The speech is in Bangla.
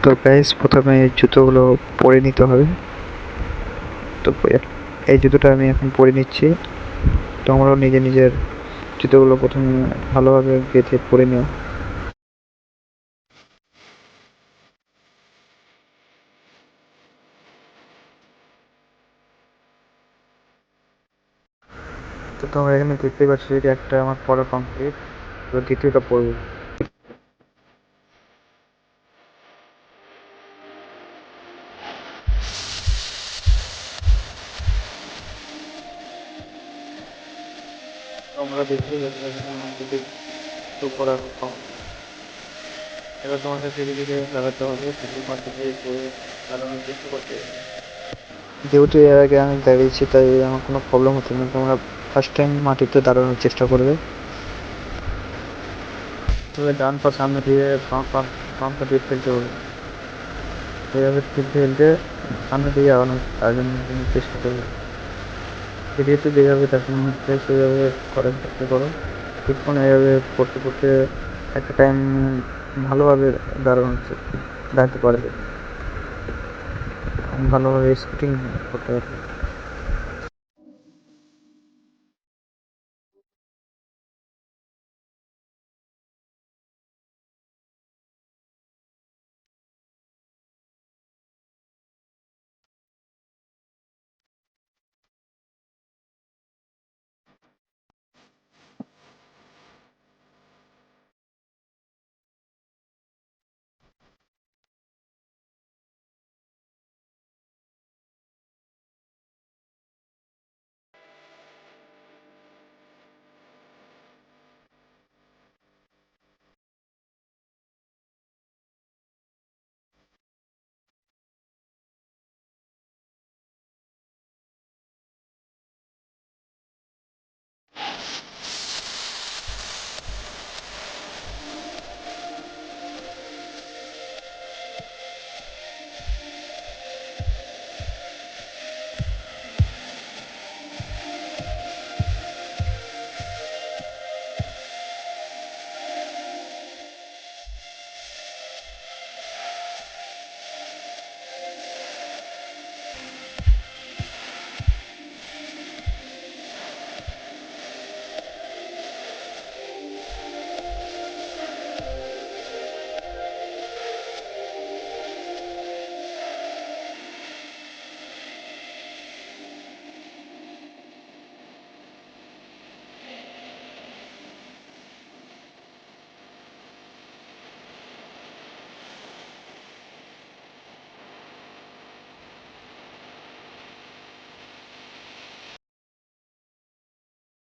তো গাইস, প্রথমে এই জুতোগুলো পরে নিতে হবে। তো এই জুতোটা আমি এখন পরে নিচ্ছি। তোমরাও নিজের নিজের জুতোগুলো প্রথমে ভালোভাবে বেঁধে পরে নিও। তো তোমরা এখানে দেখতেই পাচ্ছ যে একটা আমার পরা কমপ্লিট। তো দ্বিতীয়টা পরবো। তোমরা দেখতেই পাচ্ছ এখানে আমার জুতো পরা কমপ্লিট। এবার তোমাকে ধীরে ধীরে লাগাতে হবে, কিছু মাটি দিয়ে পরে লাগানোর চেষ্টা করতে হবে। যেহেতু এর আগে আমি দাঁড়িয়েছি তাই আমার কোনো প্রবলেম হচ্ছে না। তোমরা ফার্স্ট টাইম মাটিতে দাঁড়ানোর চেষ্টা করবে। তবে ডান পা সামনে দিয়ে বাম পা দিয়ে ফেলতে হবে। এইভাবে ফেলতে ফেলতে সামনে দিয়ে আগানোর চেষ্টা করবে। ভিডিওতে যেভাবে দেখানো হচ্ছে সেভাবে করার চেষ্টা করো। কিছুক্ষণ এইভাবে করতে করতে একটা টাইম ভালোভাবে দাঁড়াতে পারবে, ভালোভাবে স্কেটিং করতে পারবে।